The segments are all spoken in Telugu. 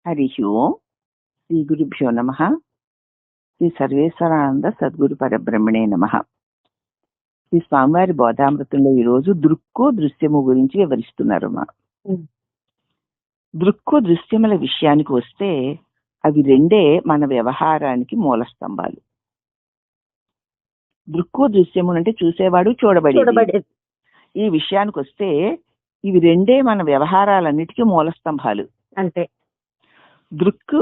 హరి ఓం. శ్రీ గురుభ్యో నమ. శ్రీ సర్వేశ్వరానంద సద్గురు పరబ్రహ్మణే నమ. శ్రీ స్వామివారి బోధామృతంలో ఈరోజు దృక్కు దృశ్యము గురించి వివరిస్తున్నారు. దృక్కు దృశ్యముల విషయానికి వస్తే అవి రెండే మన వ్యవహారానికి మూల స్తంభాలు. దృక్కు దృశ్యము అంటే చూసేవాడు చూడబడేది. ఈ విషయానికి వస్తే ఇవి రెండే మన వ్యవహారాలన్నిటికీ మూల స్తంభాలు. అంతే. దృక్కు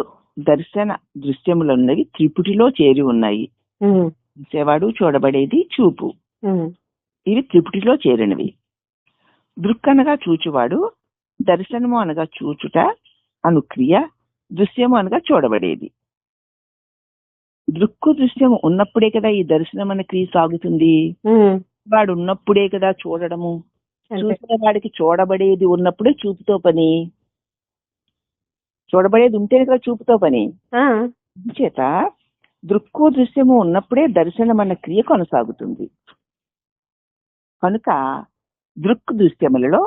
దర్శన దృశ్యములున్నవి త్రిపుటిలో చేరి ఉన్నాయి. చూసేవాడు చూడబడేది చూపు. ఇవి త్రిపుటిలో చేరినవి. దృక్ అనగా చూచువాడు, దర్శనము అనగా చూచుట అను క్రియ, దృశ్యము అనగా చూడబడేది. దృక్కు దృశ్యము ఉన్నప్పుడే కదా ఈ దర్శనం అనే క్రియ సాగుతుంది. వాడు ఉన్నప్పుడే కదా చూడడము. చూసిన వాడికి చూడబడేది ఉన్నప్పుడే చూపుతో పని. చూడబడేది ఉంటేనే కదా చూపుతో పని. చేత దృక్కు దృశ్యము ఉన్నప్పుడే దర్శనం అన్న క్రియ కొనసాగుతుంది. కనుక దృక్ దృశ్యములలో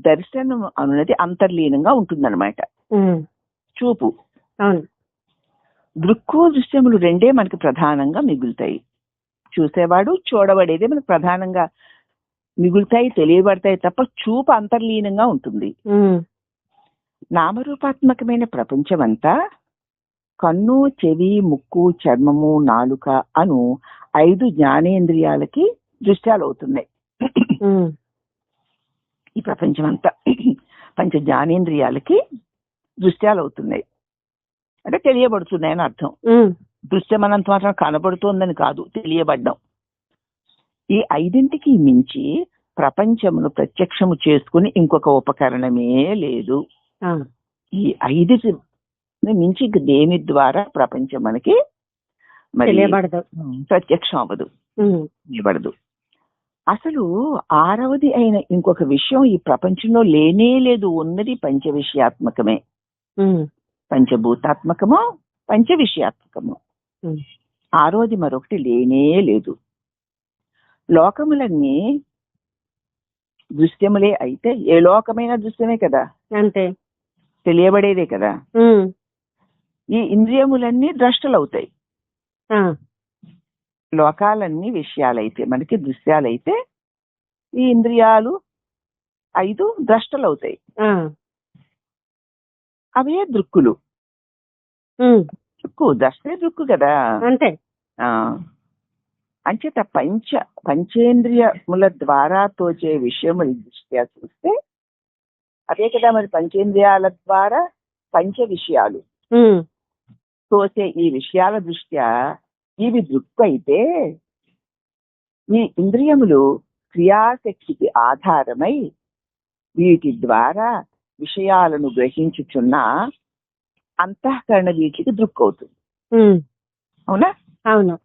దర్శనం అన్నది అంతర్లీనంగా ఉంటుందన్నమాట. చూపు. దృక్కు దృశ్యములు రెండే మనకి ప్రధానంగా మిగులుతాయి. చూసేవాడు చూడబడేదే మనకు ప్రధానంగా మిగులుతాయి, తెలియబడతాయి తప్ప చూపు అంతర్లీనంగా ఉంటుంది. నామరూపాత్మకమైన ప్రపంచమంతా కన్ను, చెవి, ముక్కు, చర్మము, నాలుక అను 5 జ్ఞానేంద్రియాలకి దృశ్యాలు అవుతున్నాయి. ఈ ప్రపంచమంతా పంచ జ్ఞానేంద్రియాలకి దృశ్యాలు అవుతున్నాయి అంటే తెలియబడుతున్నాయని అర్థం. దృశ్యం అనంత మాత్రం కనబడుతోందని కాదు, తెలియబడ్డం. ఈ 5ంటికి మించి ప్రపంచమును ప్రత్యక్షము చేసుకుని ఇంకొక ఉపకరణమే లేదు. ఈ 5 మించి దేని ద్వారా ప్రపంచం మనకి ప్రత్యక్షం అవ్వదు, తెలియబడదు. అసలు 6వది అయిన ఇంకొక విషయం ఈ ప్రపంచంలో లేనే లేదు. ఉన్నది పంచ విషయాత్మకమే. పంచభూతాత్మకము, పంచ విషయాత్మకము. 6వది మరొకటి లేనే లేదు. లోకములన్నీ దృశ్యములే అయితే ఏ లోకమైన దృశ్యమే కదా, అంతే, తెలియబడేదే కదా. ఈ ఇంద్రియములన్నీ ద్రష్టలవుతాయి. లోకాలన్నీ విషయాలైతే మనకి దృశ్యాలైతే ఈ ఇంద్రియాలు 5 ద్రష్టలవుతాయి. అవే దృక్కులు. దృక్కు ద్రష్టే దృక్కు కదా, అంతే. అంచేత పంచేంద్రియముల ద్వారా తోచే విషయముల దృష్ట్యా చూస్తే అదే కదా మరి పంచేంద్రియాల ద్వారా పంచ విషయాలు తోచే ఈ విషయాల దృష్ట్యా ఇవి దృక్కు అయితే ఈ ఇంద్రియములు క్రియాశక్తికి ఆధారమై వీటి ద్వారా విషయాలను గ్రహించుచున్న అంతఃకరణ వీటికి దృక్కు అవుతుంది. అవునా? అవును.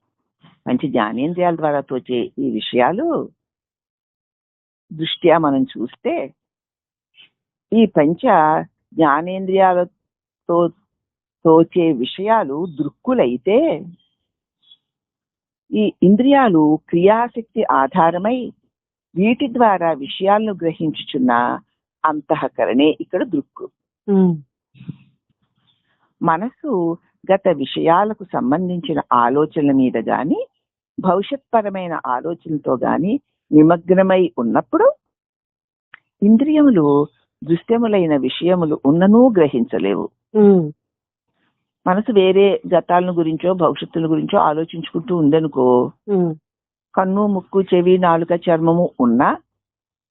మంచి జ్ఞానేంద్రియాల ద్వారా తోచే ఈ విషయాలు దృష్ట్యా మనం చూస్తే ఈ పంచ జ్ఞానేంద్రియాలతో తోచే విషయాలు దృక్కులైతే ఈ ఇంద్రియాలు క్రియాశక్తి ఆధారమై వీటి ద్వారా విషయాలను గ్రహించుచున్న అంతఃకరణే ఇక్కడ దృక్కు. మనసు గత విషయాలకు సంబంధించిన ఆలోచనల మీద గాని భవిష్యత్పరమైన ఆలోచనతో గాని నిమగ్నమై ఉన్నప్పుడు ఇంద్రియములు దృశ్యములైన విషయములు ఉన్ననూ గ్రహించలేవు. మనసు వేరే గతాలను గురించో భవిష్యత్తుల గురించో ఆలోచించుకుంటూ ఉందనుకో, కన్ను, ముక్కు, చెవి, నాలుక, చర్మము ఉన్నా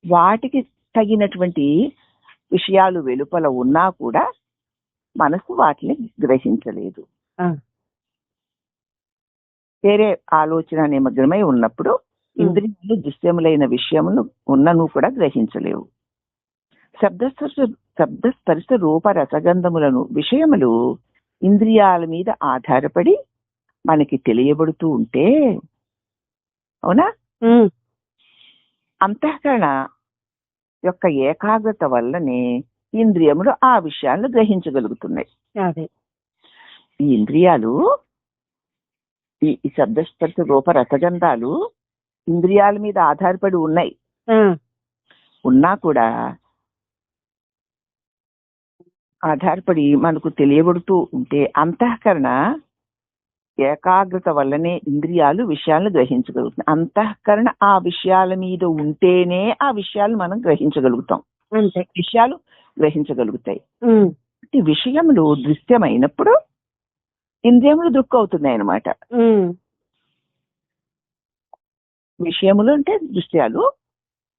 వాటికి తగినటువంటి విషయాలు వెలుపల ఉన్నా కూడా మనసు వాటిని గ్రహించలేదు. వేరే ఆలోచన నిమగ్నమై ఉన్నప్పుడు ఇంద్రియాలు దృశ్యములైన విషయములు ఉన్నను కూడా గ్రహించలేవు. శబ్దస్పర్శ రూప రసగంధములను విషయములు ఇంద్రియాల మీద ఆధారపడి మనకి తెలియబడుతూ ఉంటే, అవునా, అంతఃకరణ యొక్క ఏకాగ్రత వల్లనే ఇంద్రియములు ఆ విషయాలను గ్రహించగలుగుతున్నాయి. ఈ ఇంద్రియాలు ఈ శబ్దస్పర్శ రూప రసగంధాలు ఇంద్రియాల మీద ఆధారపడి ఉన్నాయి. ఉన్నా కూడా ఆధారపడి మనకు తెలియబడుతూ ఉంటే అంతఃకరణ ఏకాగ్రత వల్లనే ఇంద్రియాలు విషయాలను గ్రహించగలుగుతాయి. అంతఃకరణ ఆ విషయాల మీద ఉంటేనే ఆ విషయాలు మనం గ్రహించగలుగుతాం, అంతే. విషయాలు గ్రహించగలుగుతాయి. ఉమ్, ఈ విషయములు దృశ్యమైనప్పుడు ఇంద్రియములు దృక్కు అవుతున్నాయి అన్నమాట. ఉమ్, విషయములు అంటే దృశ్యాలు,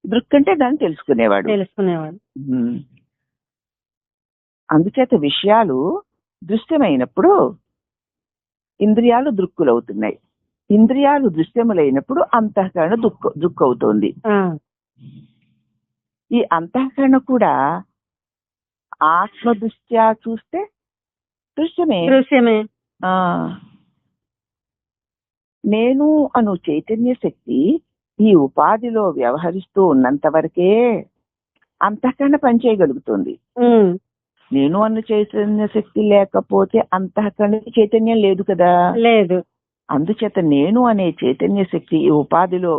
దృక్ అంటే దాన్ని తెలుసుకునేవాడు. ఉమ్. అందుచేత విషయాలు దృశ్యమైనప్పుడు ఇంద్రియాలు దృక్కులవుతున్నాయి. ఇంద్రియాలు దృశ్యములైనప్పుడు అంతఃకరణ దృక్కు అవుతోంది. ఈ అంతఃకరణ కూడా ఆత్మదృష్ట్యా చూస్తే దృశ్యమే. నేను అను చైతన్య శక్తి ఈ ఉపాధిలో వ్యవహరిస్తూ ఉన్నంత వరకే అంతఃకరణ పనిచేయగలుగుతుంది. నేను అన్న చైతన్య శక్తి లేకపోతే అంతఃకరణ చైతన్యం లేదు కదా. లేదు. అందుచేత నేను అనే చైతన్య శక్తి ఈ ఉపాధిలో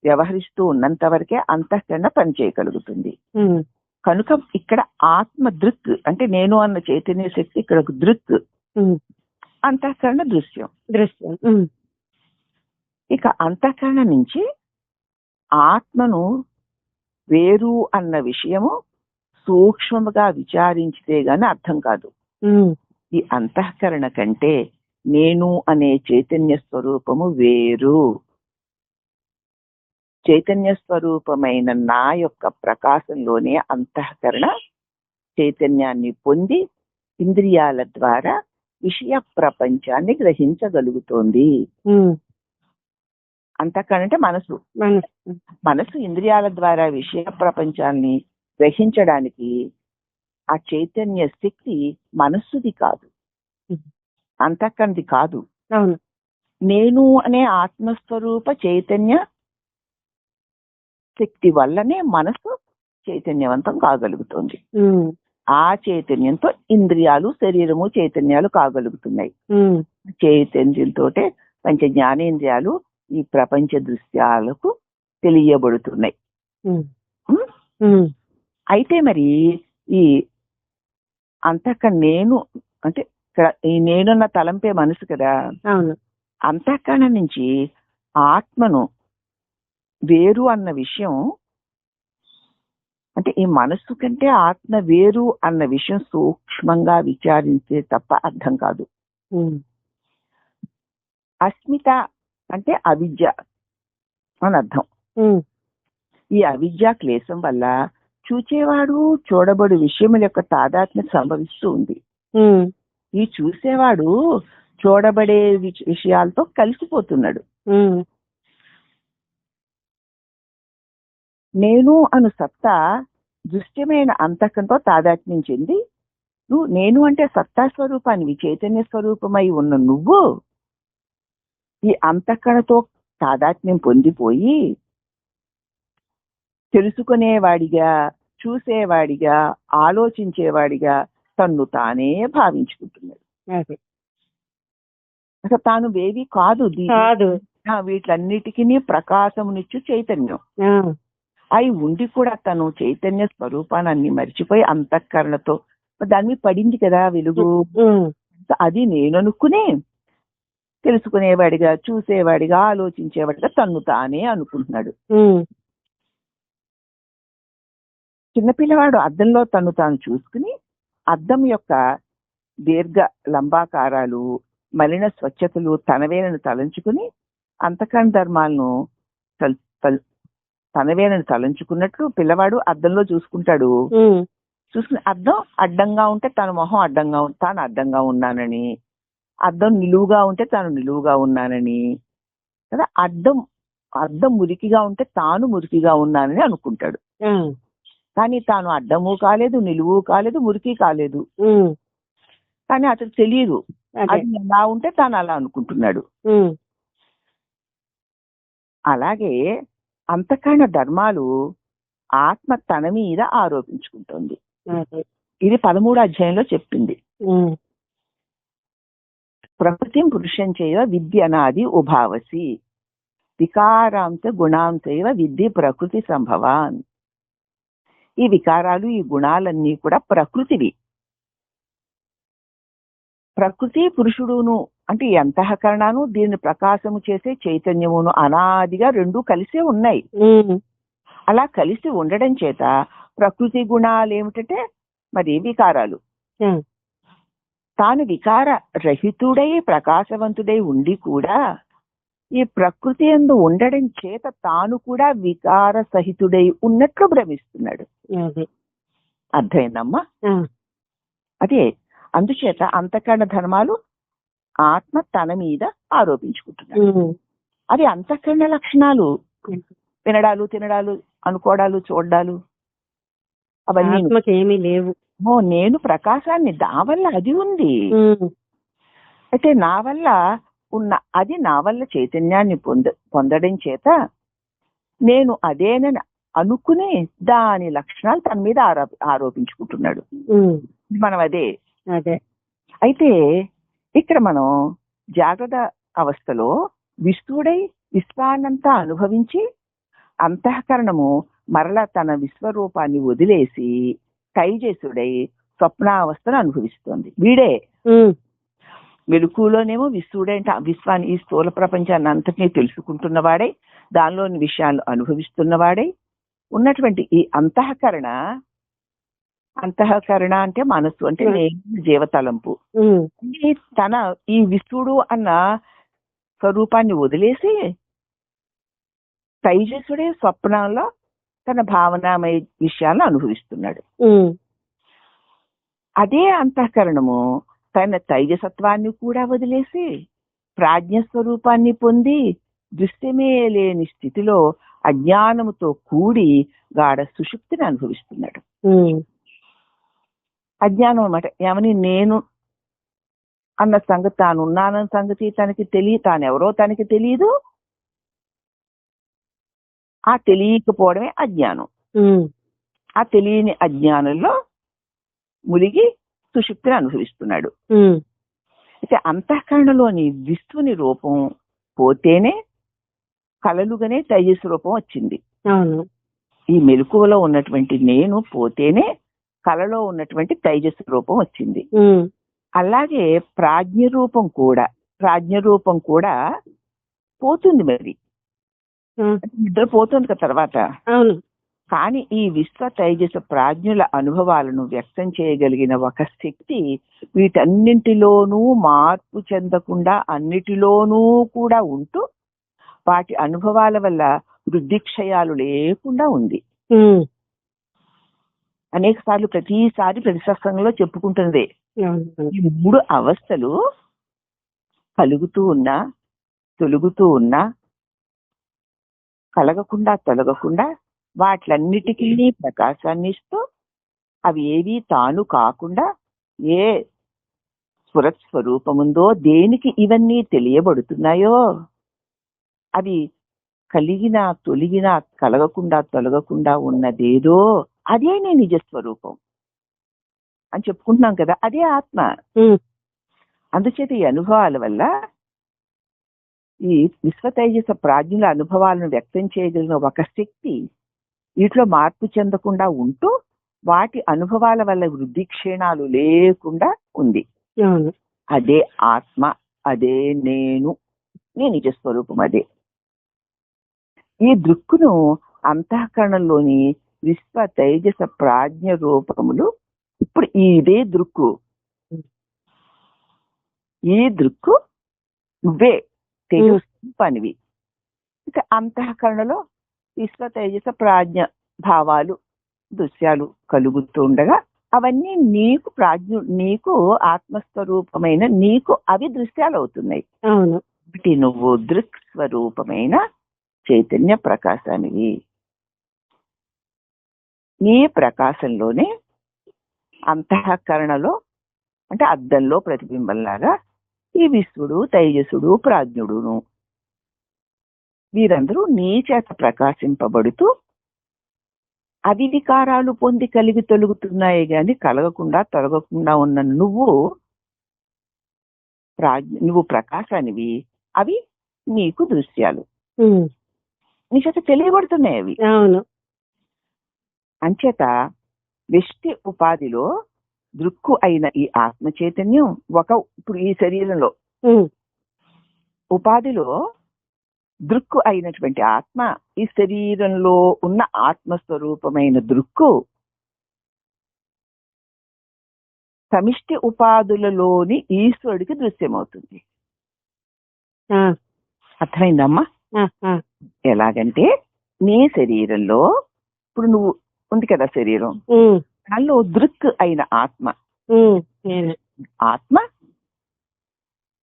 వ్యవహరిస్తూ ఉన్నంత వరకే అంతఃకరణ పనిచేయగలుగుతుంది. కనుక ఇక్కడ ఆత్మ దృక్ అంటే నేను అన్న చైతన్య శక్తి ఇక్కడ దృక్, అంతఃకరణ దృశ్యం. ఇక అంతఃకరణ నుంచి ఆత్మను వేరు అన్న విషయము సూక్ష్మముగా విచారించితే గాని అర్థం కాదు. ఈ అంతఃకరణ కంటే నేను అనే చైతన్య స్వరూపము వేరు. చైతన్య స్వరూపమైన నా యొక్క ప్రకాశంలోనే అంతఃకరణ చైతన్యాన్ని పొంది ఇంద్రియాల ద్వారా విషయ ప్రపంచాన్ని గ్రహించగలుగుతోంది. అంతఃకరణ అంటే మనసు. మనసు ఇంద్రియాల ద్వారా విషయ ప్రపంచాన్ని గ్రహించడానికి ఆ చైతన్య శక్తి మనస్సుది కాదు, అంతఃకరణది కాదు. నేను అనే ఆత్మస్వరూప చైతన్య శక్తి వల్లనే మనసు చైతన్యవంతం కాగలుగుతుంది. ఆ చైతన్యంతో ఇంద్రియాలు శరీరము చైతన్యాలు కాగలుగుతున్నాయి. చైతన్యంతో పంచ జ్ఞానేంద్రియాలు ఈ ప్రపంచ దృశ్యాలకు తెలియబడుతున్నాయి. అయితే మరి ఈ అంతఃకరణ నేను అంటే ఈ నేనున్న తలంపే మనసు కదా. అంతఃకరణ నుంచి ఆత్మను వేరు అన్న విషయం అంటే ఈ మనస్సు కంటే ఆత్మ వేరు అన్న విషయం సూక్ష్మంగా విచారించే తప్ప అర్థం కాదు. అస్మిత అంటే అవిద్య అని అర్థం. ఈ అవిద్య క్లేశం వల్ల చూచేవాడు చూడబడు విషయముల యొక్క తాదాత్మ్యం సంభవిస్తూ ఉంది. ఈ చూసేవాడు చూడబడే విషయాలతో కలిసిపోతున్నాడు. నేను అను సత్తా దృశ్యమైన అంతకంతో తాదాత్మ్యం చెంది నువ్వు నేను అంటే సత్తా స్వరూపాన్ని చైతన్య స్వరూపమై ఉన్న నువ్వు ఈ అంతఃకరణతో తాదాత్మ్యం పొందిపోయి తెలుసుకునేవాడిగా, చూసేవాడిగా, ఆలోచించేవాడిగా తన్ను తానే భావించుకుంటున్నాడు. అసలు తాను వేవి కాదు. వీటిలన్నిటికీ ప్రకాశమునిచ్చు చైతన్యం అయి ఉండి కూడా తను చైతన్య స్వరూపాన్ని మర్చిపోయి అంతఃకరణతో దాని మీద పడింది కదా వెలుగు. అది నేను అనుకునే తెలుసుకునేవాడిగా, చూసేవాడిగా, ఆలోచించేవాడిగా తన్ను తానే అనుకుంటున్నాడు. చిన్నపిల్లవాడు అద్దంలో తను తాను చూసుకుని అద్దం యొక్క దీర్ఘ లంబాకారాలు, మలిన స్వచ్ఛతలు తనవేలను తలంచుకుని అంతఃకరణ ధర్మాలను తనవేలను తలంచుకున్నట్లు పిల్లవాడు అద్దంలో చూసుకుంటాడు. చూసుకుని అద్దం అడ్డంగా ఉంటే తన మొహం అడ్డంగా తాను అడ్డంగా ఉన్నానని, అద్దం నిలువుగా ఉంటే తాను నిలువుగా ఉన్నానని కదా, అద్దం మురికిగా ఉంటే తాను మురికిగా ఉన్నానని అనుకుంటాడు. కానీ తాను అడ్డము కాలేదు, నిలువు కాలేదు, మురికి కాలేదు. కానీ అతను తెలియదు అది ఎలా ఉంటే తాను అలా అనుకుంటున్నాడు. అలాగే అంతఃకరణ ధర్మాలు ఆత్మ తన మీద ఆరోపించుకుంటుంది. ఇది 13వ అధ్యాయంలో చెప్పింది. ప్రకృతిం పురుషం చేయవ విద్యనాది ఉభావసి వికారాంశ గుణాంశైవ విద్య ప్రకృతి సంభవాన్. ఈ వికారాలు, ఈ గుణాలన్నీ కూడా ప్రకృతివి. ప్రకృతి పురుషుడును అంటే ఈ అంతఃకరణను దీన్ని ప్రకాశము చేసే చైతన్యమును అనాదిగా రెండూ కలిసే ఉన్నాయి. అలా కలిసి ఉండడం చేత ప్రకృతి గుణాలు ఏమిటంటే మరి వికారాలు. తాను వికార రహితుడై ప్రకాశవంతుడై ఉండి కూడా ఈ ప్రకృతి యందు ఉండడం చేత తాను కూడా వికార సహితుడై ఉన్నట్లు భ్రమిస్తున్నాడు. అర్థమైందమ్మా? అదే అందుచేత అంతఃకరణ ధర్మాలు ఆత్మ తన మీద ఆరోపించుకుంటున్నాడు. అది అంతఃకరణ లక్షణాలు. వినడాలు, తినడాలు, అనుకోవడాలు, చూడాలు అవన్నీ ఏమీ లేవు. నేను ప్రకాశాన్ని నా వల్ల అది ఉంది. అయితే నా వల్ల ఉన్న అది నా వల్ల చైతన్యాన్ని పొందడం చేత నేను అదేనని అనుకుని దాని లక్షణాలు తన మీద ఆరోపించుకుంటున్నాడు. మనం అదే అయితే ఇక్కడ మనం జాగ్రత్త అవస్థలో విశ్వడై విశ్వాన్నంతా అనుభవించి అంతఃకరణము మరలా తన విశ్వరూపాన్ని వదిలేసి తైజసుడై స్వప్నావస్థను అనుభవిస్తోంది. వీడే మెలకులోనేమో విశ్వడే అంటే విశ్వాన్ని ఈ స్థూల ప్రపంచాన్ని అంతటినీ తెలుసుకుంటున్నవాడై దానిలోని విషయాలు అనుభవిస్తున్నవాడై ఉన్నటువంటి ఈ అంతఃకరణ అంటే మనస్సు అంటే నేను జీవతలంపు తన ఈ విశ్వడు అన్న స్వరూపాన్ని వదిలేసి తైజసుడే స్వప్నంలో తన భావనామయ విషయాలను అనుభవిస్తున్నాడు. అదే అంతఃకరణము తన తైజసత్వాన్ని కూడా వదిలేసి ప్రాజ్ఞ స్వరూపాన్ని పొంది దృశ్యమే లేని స్థితిలో అజ్ఞానముతో కూడి గాఢ సుషుప్తిని అనుభవిస్తున్నాడు. అజ్ఞానం అన్నమాట. ఏమని నేను అన్న సంగతి, తానున్నానన్న సంగతి తనకి తానెవరో తనకి తెలియదు. ఆ తెలియకపోవడమే అజ్ఞానం. ఆ తెలియని అజ్ఞానంలో ములిగి సుషుప్తిని అనుభవిస్తున్నాడు. అయితే అంతఃకరణలోని విశ్వని రూపం పోతేనే కలలుగానే తైజస్ రూపం వచ్చింది. ఈ మెలకువలో ఉన్నటువంటి నేను పోతేనే కలలో ఉన్నటువంటి తైజస్ రూపం వచ్చింది. అలాగే ప్రాజ్ఞ రూపం కూడా పోతుంది. మరి నిద్ర పోతుంది కదా తర్వాత. కానీ ఈ విశ్వ తైజస ప్రాజ్ఞుల అనుభవాలను వ్యక్తం చేయగలిగిన ఒక శక్తి వీటన్నింటిలోనూ మార్పు చెందకుండా అన్నిటిలోనూ కూడా ఉంటూ వాటి అనుభవాల వల్ల వృద్ధిక్షయాలు లేకుండా ఉంది. అనేక సార్లు ప్రతిసారి ప్రతిసత్సంగంలో చెప్పుకుంటున్నదే. ఈ 3 అవస్థలు కలుగుతూ ఉన్నా, తొలుగుతూ ఉన్నా, కలగకుండా తొలగకుండా వాటిలన్నిటికీ ప్రకాశాన్ని ఇస్తూ అవి ఏవి తాను కాకుండా ఏ స్వరూపముందో దేనికి ఇవన్నీ తెలియబడుతున్నాయో అవి కలిగిన తొలగిన కలగకుండా తొలగకుండా ఉన్నదేదో అదే నీ నిజస్వరూపం అని చెప్పుకుంటున్నాం కదా. అదే ఆత్మ. అందుచేత ఈ అనుభవాల వల్ల ఈ విశ్వతైజస ప్రాజ్ఞుల అనుభవాలను వ్యక్తం చేయగలిగిన ఒక శక్తి వీటిలో మార్పు చెందకుండా ఉంటూ వాటి అనుభవాల వల్ల వృద్ధి క్షీణాలు లేకుండా ఉంది. అదే ఆత్మ, అదే నేను, నీ నిజస్వరూపం అదే. ఈ దృక్కును అంతఃకరణలోని విశ్వ తైజస ప్రాజ్ఞ రూపములు ఇప్పుడు ఇదే దృక్కు, ఈ దృక్కు నువ్వే తేజస్వరూపానివి. ఇక అంతఃకరణలో విశ్వ తేజస ప్రాజ్ఞ భావాలు దృశ్యాలు కలుగుతుండగా అవన్నీ నీకు ఆత్మస్వరూపమైన నీకు అవి దృశ్యాలు అవుతున్నాయి. వీటి నువ్వు దృక్ స్వరూపమైన చైతన్య ప్రకాశానివి. నీ ప్రకాశంలోనే అంతఃకరణలో అంటే అద్దంలో ప్రతిబింబంలాగా ఈ విశ్వడు తైజసుడు ప్రాజ్ఞుడును వీరందరూ నీ చేత ప్రకాశింపబడుతూ అవి వికారాలు పొంది కలిగి తొలుగుతున్నాయి గాని కలగకుండా తొలగకుండా ఉన్న నువ్వు ప్రకాశానివి. అవి నీకు దృశ్యాలు, నీ చేత తెలియబడుతున్నాయి అవి. అంచేత వ్యష్టి ఉపాధిలో దృక్కు అయిన ఈ ఆత్మ చైతన్యం ఇప్పుడు ఈ శరీరంలో ఉపాధిలో దృక్కు అయినటువంటి ఆత్మ, ఈ శరీరంలో ఉన్న ఆత్మస్వరూపమైన దృక్కు సమిష్టి ఉపాధులలోని ఈశ్వరుడికి దృశ్యమవుతుంది. అర్థమైందమ్మా? ఎలాగంటే నీ శరీరంలో ఇప్పుడు నువ్వు ఉంది కదా శరీరం, దానిలో దృక్ అయిన ఆత్మ,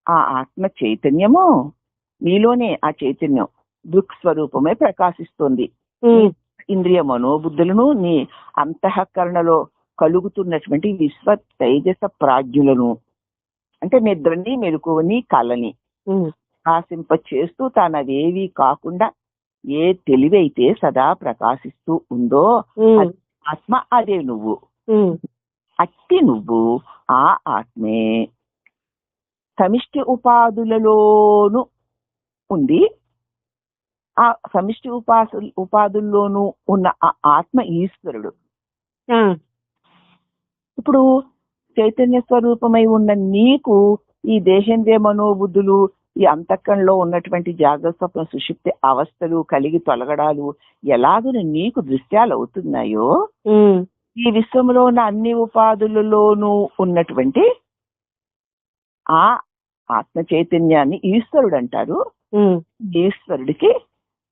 ఆ ఆత్మ చైతన్యము నీలోనే ఆ చైతన్యం దృక్ స్వరూపమే ప్రకాశిస్తుంది. ఇంద్రియ మనోబుద్ధులను నీ అంతఃకరణలో కలుగుతున్నటువంటి విశ్వ తైజస ప్రాజ్ఞులను, అంటే నిద్రని మెలకువని కళని ప్రకాశింప చేస్తూ తానవేవి కాకుండా ఏ తెలివైతే సదా ప్రకాశిస్తూ ఉందో ఆత్మ అదే నువ్వు. అట్టి నువ్వు ఆ ఆత్మే సమిష్టి ఉపాధులలోనూ ఉంది. ఆ సమిష్టి ఉపాధుల్లోనూ ఉన్న ఆ ఆత్మ ఈశ్వరుడు. ఇప్పుడు చైతన్య స్వరూపమై ఉన్న నీకు ఈ దేహేంద్రియ మనోబుద్ధులు, ఈ అంతఃకరణలో ఉన్నటువంటి జాగ్రత్త స్వప్న సుషుప్తి అవస్థలు కలిగి తొలగడాలు ఎలాగని నీకు దృశ్యాలు అవుతున్నాయో, ఈ విశ్వంలో ఉన్న అన్ని ఉపాధులలోనూ ఉన్నటువంటి ఆ ఆత్మ చైతన్యాన్ని ఈశ్వరుడు అంటారు. ఈశ్వరుడికి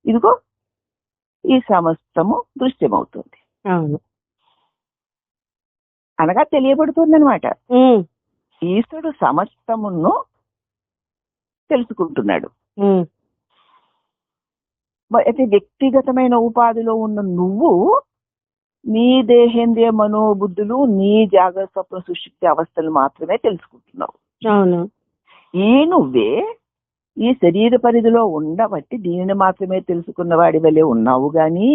ఇదిగో ఈ సమస్తము దృశ్యమవుతుంది, అనగా తెలియబడుతుంది అనమాట. ఈశ్వరుడు సమస్తమును తెలుసుకుంటున్నాడు. అయితే వ్యక్తిగతమైన ఉపాధిలో ఉన్న నువ్వు నీ దేహేంద్రియ మనోబుద్ధులు, నీ జాగ్రత్త స్వప్న సుషుప్తి అవస్థలు మాత్రమే తెలుసుకుంటున్నావు. ఈ నువ్వే ఈ శరీర పరిధిలో ఉండబట్టి దీనిని మాత్రమే తెలుసుకున్న వాడి వల్లే ఉన్నావు గాని,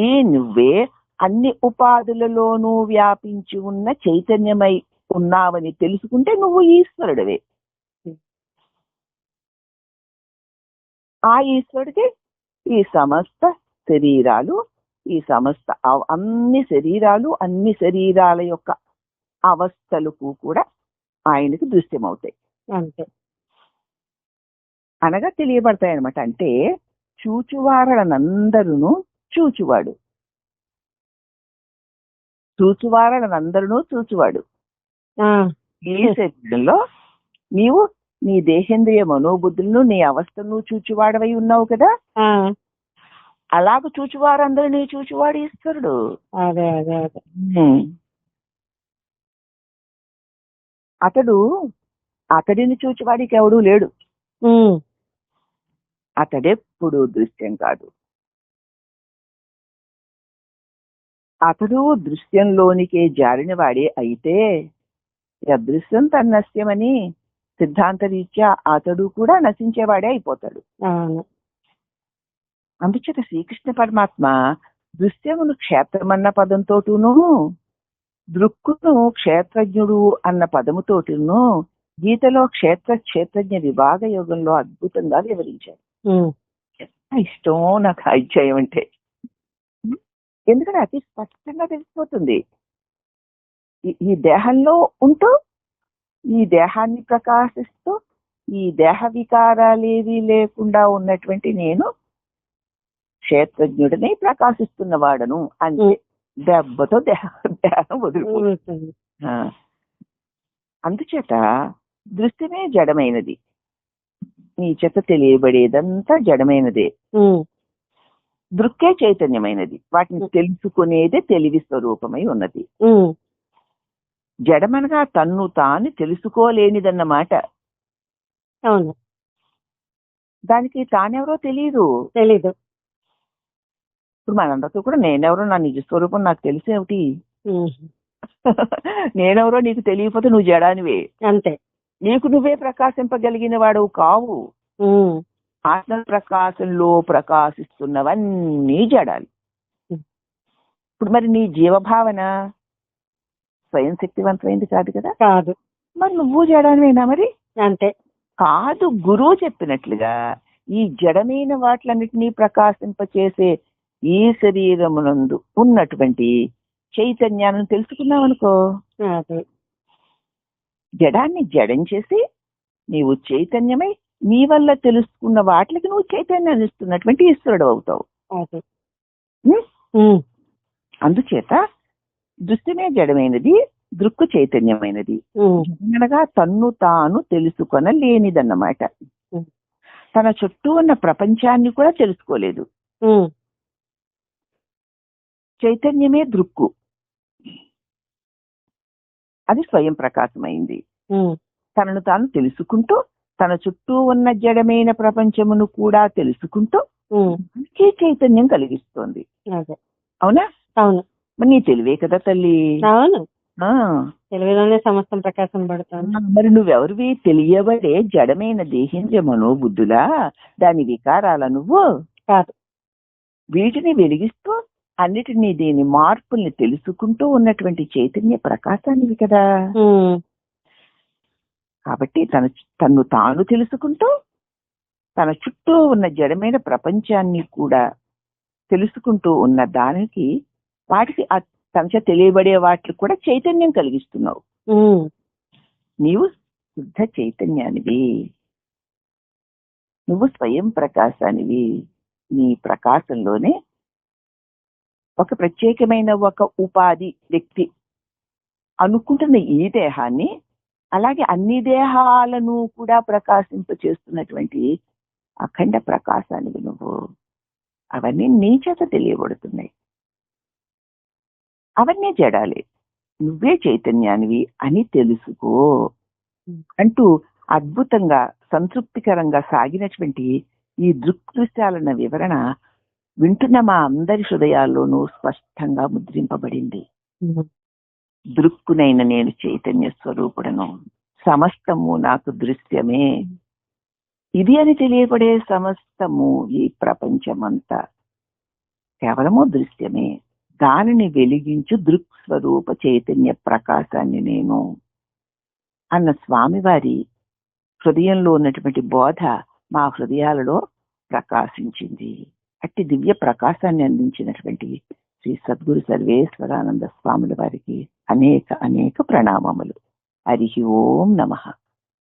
ఈ నువ్వే అన్ని ఉపాధులలోనూ వ్యాపించి ఉన్న చైతన్యమై ఉన్నావని తెలుసుకుంటే నువ్వు ఈశ్వరుడివే. ఆ ఈశ్వరుడికి ఈ సమస్త శరీరాలు, ఈ సమస్త అన్ని శరీరాలు, అన్ని శరీరాల యొక్క అవస్థలకు కూడా ఆయనకి దృశ్యమవుతాయి, అనగా తెలియబడతాయి అనమాట. అంటే చూచువారనందరూ చూచువాడు, చూచువారనందరూ చూచువాడు. ఈ శరీరంలో నీవు నీ దేహేంద్రియ మనోబుద్ధులను, నీ అవస్థను చూచువాడవై ఉన్నావు కదా. అలాగ చూచువారందరినీ చూచువాడు ఈశ్వరుడు. అతడిని చూచువాడికి ఎవడూ లేడు. అతడెప్పుడు దృశ్యం కాదు. అతడు దృశ్యంలోనికే జారిన వాడే అయితే అదృశ్యం తన్నస్యమని సిద్ధాంత రీత్యా అతడు కూడా నశించేవాడే అయిపోతాడు. అందుచేత శ్రీకృష్ణ పరమాత్మ దృశ్యమును క్షేత్రమన్న పదంతోటూను, దృక్కును క్షేత్రజ్ఞుడు అన్న పదముతోటూను గీతలో క్షేత్రజ్ఞ విభాగ యోగంలో అద్భుతంగా వివరించారు. ఎంత ఇష్టం నాకు అధ్యాయం అంటే, ఎందుకంటే అతి స్పష్టంగా తెలిసిపోతుంది. ఈ దేహంలో ఉంటూ, ఈ దేహాన్ని ప్రకాశిస్తూ, ఈ దేహ వికారాలేవి లేకుండా ఉన్నటువంటి నేను క్షేత్రజ్ఞుడిని ప్రకాశిస్తున్న వాడను అంటే దెబ్బతో దేహం వదిలిపోతుంది. అందుచేత దృశ్యమే జడమైనది, నీ చేత తెలియబడేదంతా జడమైనదే. దృక్కే చైతన్యమైనది, వాటిని తెలుసుకునేదే తెలివి స్వరూపమై ఉన్నది. జడమనగా తన్ను తాను తెలుసుకోలేనిదన్నమాట. దానికి తానెవరో తెలీదు. ఇప్పుడు మనందరితో కూడా నేనెవరో, నా నిజ స్వరూపం నాకు తెలిసేమిటి? నేనెవరో నీకు తెలియకపోతే నువ్వు జడానివే, అంతే. నీకు నువ్వే ప్రకాశింపగలిగిన వాడవు కావు. ఆత్మ ప్రకాశంలో ప్రకాశిస్తున్నవన్నీ జడాలి. ఇప్పుడు మరి నీ జీవభావన స్వయం శక్తివంతమైంది కాదు కదా. కాదు. మరి నువ్వు జడానివేనా? మరి అంతే కాదు. గురువు చెప్పినట్లుగా ఈ జడమైన వాటిలన్నిటినీ ప్రకాశింపచేసే ఈ శరీరమునందు ఉన్నటువంటి చైతన్యాన్ని తెలుసుకున్నావు అనుకో, అదే జడాన్ని జడం చేసి నీవు చైతన్యమై నీ వల్ల తెలుసుకున్న వాటికి నువ్వు చైతన్యాన్ని ఇస్తున్నటువంటి ఈశ్వరుడు అవుతావు. అదే అందుచేత దృశ్యమే జడమైనది, దృక్కు చైతన్యమైనది. అనగా తన్ను తాను తెలుసుకొనలేనిదన్నమాట. తన చుట్టూ ఉన్న ప్రపంచాన్ని కూడా తెలుసుకోలేదు. చైతన్యమే దృక్కు, అది స్వయం ప్రకాశమైంది. తనను తాను తెలుసుకుంటూ తన చుట్టూ ఉన్న జడమైన ప్రపంచమును కూడా తెలుసుకుంటూ చైతన్యం కలిగిస్తోంది. అవునా? అవును. మరి నీ తెలివే కదా తల్లి. అవును, తెలివిలోనే సమస్తం ప్రకాశం పడుతుంది. మరి నువ్వెవరివి? తెలియబడే జడమైన దేహేంద్రియ మనోబుద్ధులా, దాని వికారాల నువ్వు కాదు. వీటిని వెలిగిస్తూ అన్నిటినీ దీని మార్పుల్ని తెలుసుకుంటూ ఉన్నటువంటి చైతన్య ప్రకాశానివి కదా. కాబట్టి తను తాను తెలుసుకుంటూ తన చుట్టూ ఉన్న జడమైన ప్రపంచాన్ని కూడా తెలుసుకుంటూ ఉన్న దానికి, వాటికి తనచ తెలియబడే వాటికి కూడా చైతన్యం కలిగిస్తున్నావు. నీవు శుద్ధ చైతన్యానివి, నువ్వు స్వయం ప్రకాశానివి. నీ ప్రకాశంలోనే ఒక ప్రత్యేకమైన ఒక ఉపాధి వ్యక్తి అనుకుంటున్న ఈ దేహాన్ని, అలాగే అన్ని దేహాలను కూడా ప్రకాశింప చేస్తున్నటువంటి అఖండ ప్రకాశానివి నువ్వు. అవన్నీ నీ చేత తెలియబడుతున్నాయి. అవన్నీ జడాలే, నువ్వే చైతన్యానివి అని తెలుసుకో అంటూ అద్భుతంగా సంతృప్తికరంగా సాగినటువంటి ఈ దృక్దృశ్యాలన్న వివరణ వింటున్న మా అందరి హృదయాల్లోనూ స్పష్టంగా ముద్రింపబడింది. దృక్కునైన నేను చైతన్య స్వరూపుడను, సమస్తము నాకు దృశ్యమే. ఇది అని తెలియబడే సమస్తము, ఈ ప్రపంచమంతా కేవలము దృశ్యమే. దానిని వెలిగించు దృక్ స్వరూప చైతన్య ప్రకాశాన్ని నేను అన్న స్వామివారి హృదయంలో ఉన్నటువంటి బోధ మా హృదయాలలో ప్రకాశించింది. అట్టి దివ్య ప్రకాశాన్ని అందించినటువంటి శ్రీ సద్గురు సర్వేశ్వరానంద స్వాముల వారికి అనేక అనేక ప్రణామములు. హరి ఓం నమః.